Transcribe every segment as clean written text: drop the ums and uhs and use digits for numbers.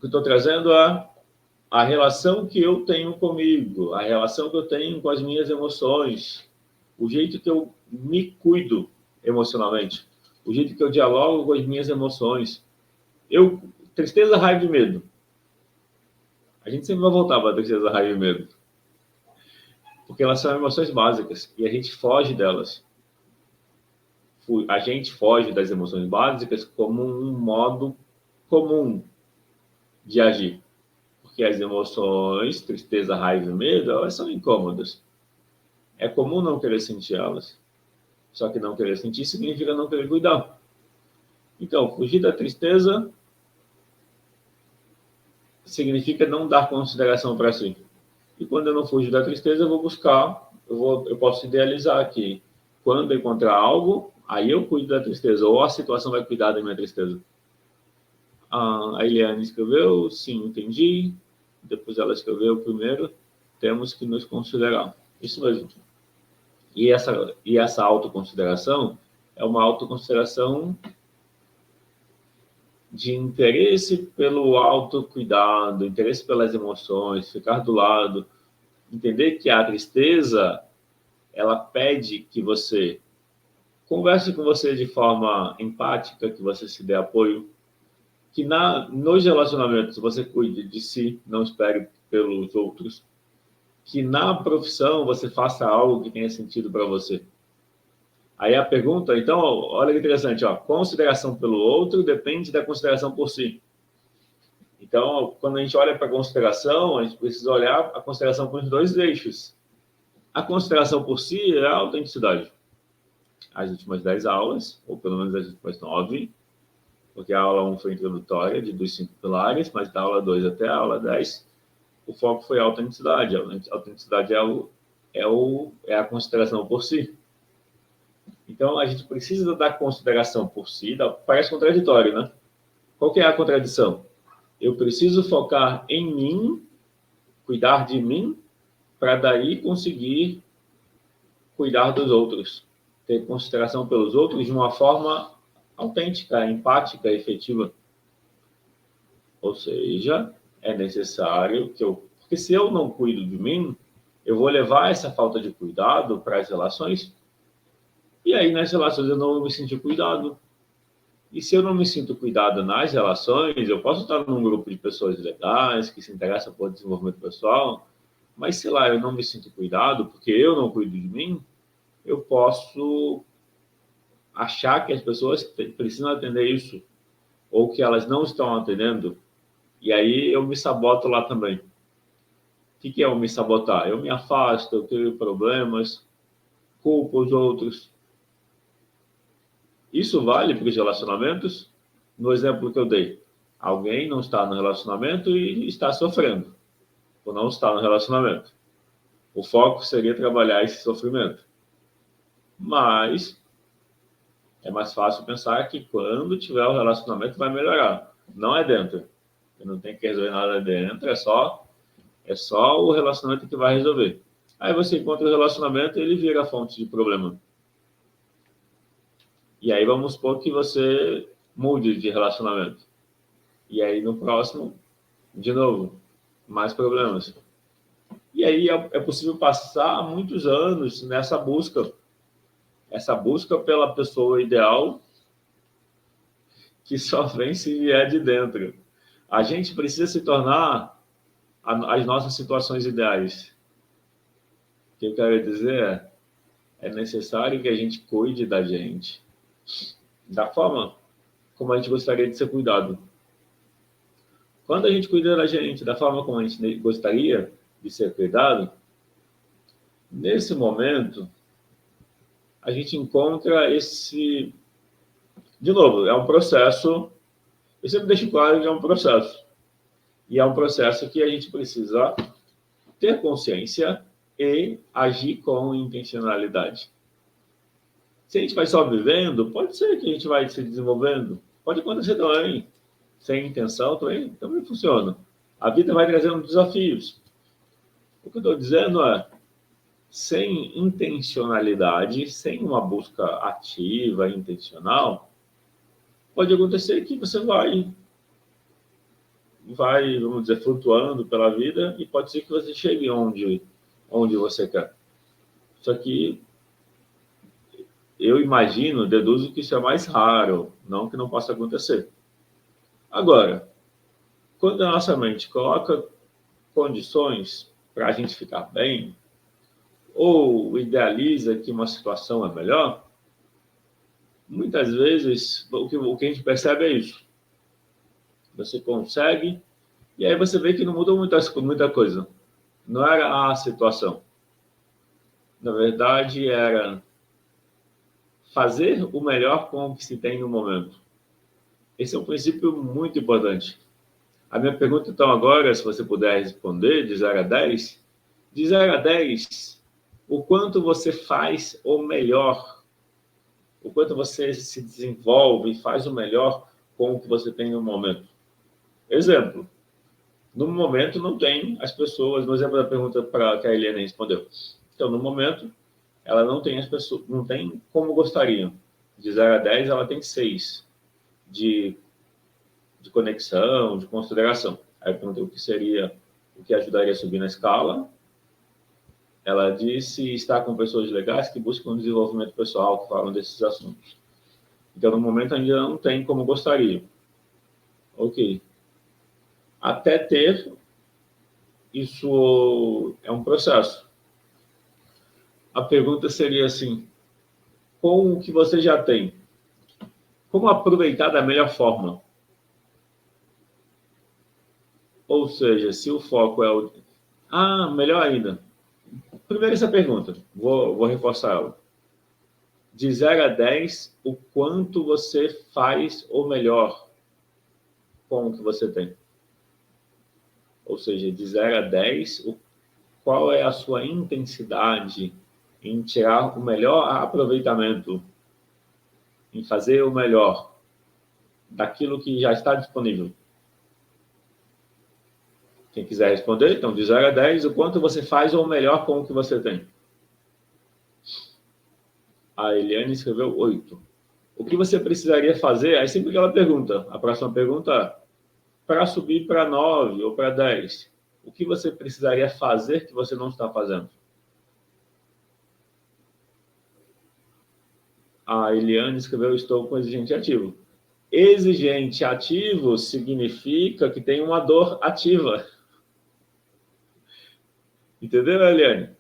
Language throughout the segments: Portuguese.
que eu estou trazendo é a relação que eu tenho comigo, a relação que eu tenho com as minhas emoções, o jeito que eu me cuido emocionalmente, o jeito que eu dialogo com as minhas emoções. Tristeza, raiva e medo. A gente sempre vai voltar para tristeza, raiva e medo. Porque elas são emoções básicas e a gente foge delas. A gente foge das emoções básicas como um modo comum de agir. Porque as emoções, tristeza, raiva e medo, elas são incômodas. É comum não querer sentir elas. Só que não querer sentir significa não querer cuidar. Então, fugir da tristeza significa não dar consideração para si. E quando eu não fujo da tristeza, eu vou buscar, eu posso idealizar aqui. Quando eu encontrar algo, aí eu cuido da tristeza, ou a situação vai cuidar da minha tristeza. A Eliane escreveu, sim, entendi. Depois ela escreveu primeiro, temos que nos considerar. Isso mesmo. E essa autoconsideração é uma autoconsideração de interesse pelo autocuidado, interesse pelas emoções, ficar do lado, entender que a tristeza, ela pede que você converse com você de forma empática, que você se dê apoio, que nos relacionamentos você cuide de si, não espere pelos outros, que na profissão você faça algo que tenha sentido para você. Aí a pergunta, então, olha que interessante, consideração pelo outro depende da consideração por si. Então, quando a gente olha para a consideração, a gente precisa olhar a consideração com os dois eixos. A consideração por si é a autenticidade. As últimas 10 aulas, ou pelo menos as últimas 9, porque a aula 1 foi introdutória, dos 5 pilares, mas da aula 2 até a aula 10, o foco foi a autenticidade. A autenticidade é a consideração por si. Então, a gente precisa da consideração por si, parece contraditório, né? Qual que é a contradição? Eu preciso focar em mim, cuidar de mim, para daí conseguir cuidar dos outros, ter consideração pelos outros de uma forma autêntica, empática, efetiva. Ou seja, é necessário que porque se eu não cuido de mim, eu vou levar essa falta de cuidado para as relações, e aí nas relações eu não vou me sentir cuidado. E se eu não me sinto cuidado nas relações, eu posso estar num grupo de pessoas legais, que se interessam por desenvolvimento pessoal, mas sei lá, eu não me sinto cuidado porque eu não cuido de mim, eu posso achar que as pessoas precisam atender isso, ou que elas não estão atendendo, e aí eu me saboto lá também. O que é eu me sabotar? Eu me afasto, eu tenho problemas, culpo os outros. Isso vale para os relacionamentos? No exemplo que eu dei, alguém não está no relacionamento e está sofrendo, ou não está no relacionamento. O foco seria trabalhar esse sofrimento. Mas é mais fácil pensar que quando tiver o relacionamento vai melhorar. Não é dentro. Eu não tenho que resolver nada dentro, é só o relacionamento que vai resolver. Aí você encontra o relacionamento e ele vira a fonte de problema. E aí vamos supor que você mude de relacionamento. E aí no próximo, de novo, mais problemas. E aí é possível passar muitos anos nessa busca. Essa busca pela pessoa ideal que só vem se vier de dentro. A gente precisa se tornar as nossas situações ideais. O que eu quero dizer é necessário que a gente cuide da gente da forma como a gente gostaria de ser cuidado. Quando a gente cuida da gente da forma como a gente gostaria de ser cuidado, nesse momento, a gente encontra esse... De novo, é um processo... Eu sempre deixo claro que é um processo. E é um processo que a gente precisa ter consciência e agir com intencionalidade. Se a gente vai só vivendo, pode ser que a gente vai se desenvolvendo. Pode acontecer também. Sem intenção também funciona. A vida vai trazendo desafios. O que eu estou dizendo é, sem intencionalidade, sem uma busca ativa, intencional, pode acontecer que você vai vai, vamos dizer, flutuando pela vida e pode ser que você chegue onde você quer. Só que eu imagino, deduzo que isso é mais raro, não que não possa acontecer. Agora, quando a nossa mente coloca condições para a gente ficar bem, ou idealiza que uma situação é melhor, muitas vezes o que a gente percebe é isso. Você consegue, e aí você vê que não muda muita coisa. Não era a situação. Na verdade, era fazer o melhor com o que se tem no momento. Esse é um princípio muito importante. A minha pergunta, então, agora, se você puder responder, de 0 a 10, o quanto você faz o melhor, o quanto você se desenvolve e faz o melhor com o que você tem no momento. Exemplo, no momento não tem as pessoas, no exemplo da pergunta que a Eliane respondeu. Então, no momento, ela não tem as pessoas, não tem como gostariam. De 0 a 10, ela tem 6 de conexão, de consideração. Aí eu perguntei o que seria, o que ajudaria a subir na escala. Ela disse estar com pessoas legais que buscam desenvolvimento pessoal, que falam desses assuntos. Então, no momento, ainda não tem como gostaria. Ok. Até ter, isso é um processo. A pergunta seria assim, com o que você já tem, como aproveitar da melhor forma? Ou seja, se o foco é o... Ah, melhor ainda. Primeiro essa pergunta, vou reforçar ela. De 0 a 10, o quanto você faz o melhor com o que você tem? Ou seja, de 0 a 10, qual é a sua intensidade em tirar o melhor aproveitamento, em fazer o melhor daquilo que já está disponível? Quem quiser responder, então, de 0 a 10, o quanto você faz o melhor com o que você tem? A Eliane escreveu 8. O que você precisaria fazer? Aí sempre aquela pergunta. A próxima pergunta é, para subir para 9 ou para 10, o que você precisaria fazer que você não está fazendo? A Eliane escreveu, estou com exigente ativo. Exigente ativo significa que tem uma dor ativa. Entendeu, Eliane?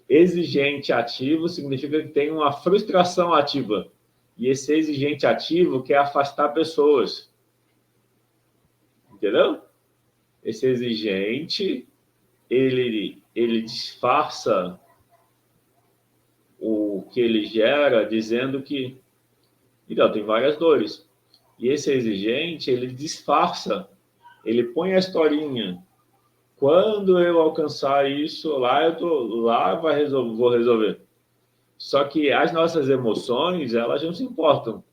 Exigente ativo significa que tem uma frustração ativa. E esse exigente ativo quer afastar pessoas. Entendeu? Esse exigente, ele disfarça o que ele gera dizendo que, então, tem várias dores. E esse exigente, ele disfarça, ele põe a historinha. Quando eu alcançar isso, lá vou resolver. Só que as nossas emoções, elas não se importam.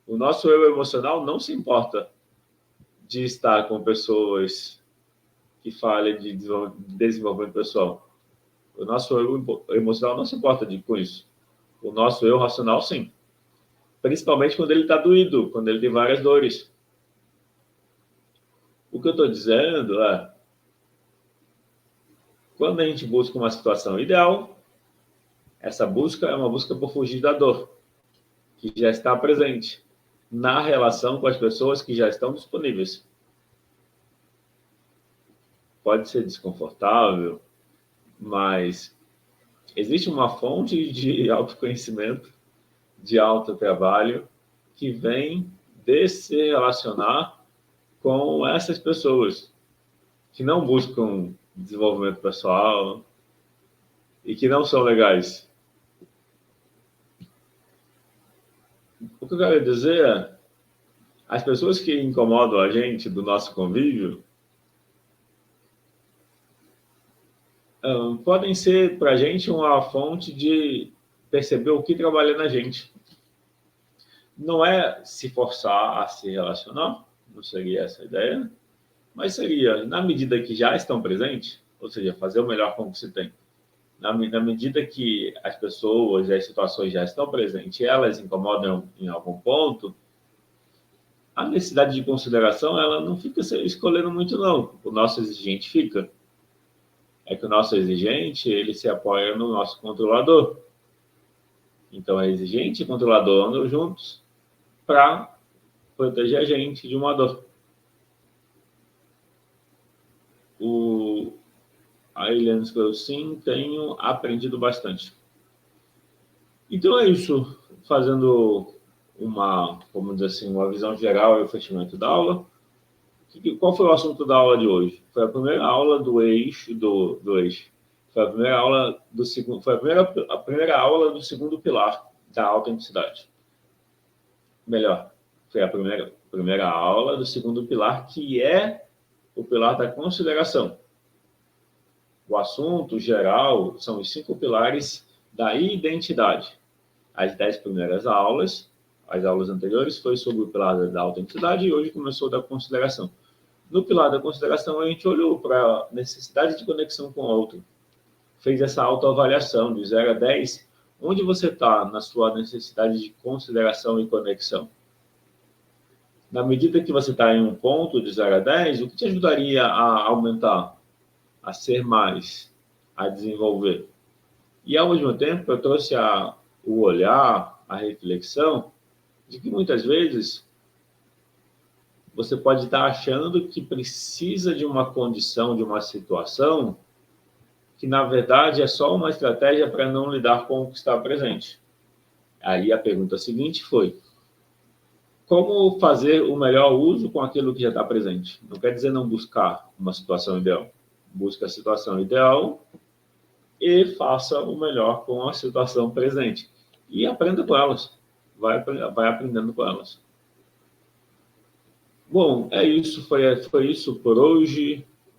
O nosso eu emocional não se importa de estar com pessoas que falem de desenvolvimento pessoal. O nosso eu emocional não se importa com isso. O nosso eu racional, sim. Principalmente quando ele está doído, quando ele tem várias dores. O que eu estou dizendo é, quando a gente busca uma situação ideal, essa busca é uma busca por fugir da dor, que já está presente na relação com as pessoas que já estão disponíveis. Pode ser desconfortável, mas existe uma fonte de autoconhecimento, de autotrabalho, que vem de se relacionar com essas pessoas que não buscam desenvolvimento pessoal e que não são legais. O que eu quero dizer é, as pessoas que incomodam a gente do nosso convívio podem ser para a gente uma fonte de perceber o que trabalha na gente. Não é se forçar a se relacionar, não seria essa a ideia, mas seria, na medida que já estão presentes, ou seja, fazer o melhor com o que se tem. Na medida que as pessoas e as situações já estão presentes e elas incomodam em algum ponto, A necessidade de consideração, ela não fica escolhendo muito, não. O nosso exigente fica. É que o nosso exigente, ele se apoia no nosso controlador. Então, é exigente e controlador andam juntos para proteger a gente de uma dor. A Eliane escreveu, sim, tenho aprendido bastante. Então, é isso. Fazendo vamos dizer assim, uma visão geral e o fechamento da aula. Qual foi o assunto da aula de hoje? Foi a primeira aula do eixo, do eixo. Foi a primeira aula do segundo, foi a primeira aula do segundo pilar da autenticidade. Melhor, foi a primeira aula do segundo pilar, que é o pilar da consideração. O assunto geral são os 5 pilares da identidade. As 10 primeiras aulas, as aulas anteriores, foi sobre o pilar da autenticidade e hoje começou da consideração. No pilar da consideração, a gente olhou para a necessidade de conexão com o outro. Fez essa autoavaliação de 0 a 10. Onde você está na sua necessidade de consideração e conexão? Na medida que você está em um ponto de 0 a 10, o que te ajudaria a aumentar, a ser mais, a desenvolver? E, ao mesmo tempo, eu trouxe o olhar, a reflexão, de que muitas vezes você pode estar achando que precisa de uma condição, de uma situação, que, na verdade, é só uma estratégia para não lidar com o que está presente. Aí a pergunta seguinte foi: como fazer o melhor uso com aquilo que já está presente? Não quer dizer não buscar uma situação ideal. Busca a situação ideal e faça o melhor com a situação presente. E aprenda com elas. Vai aprendendo com elas. Bom, é isso. Foi isso por hoje.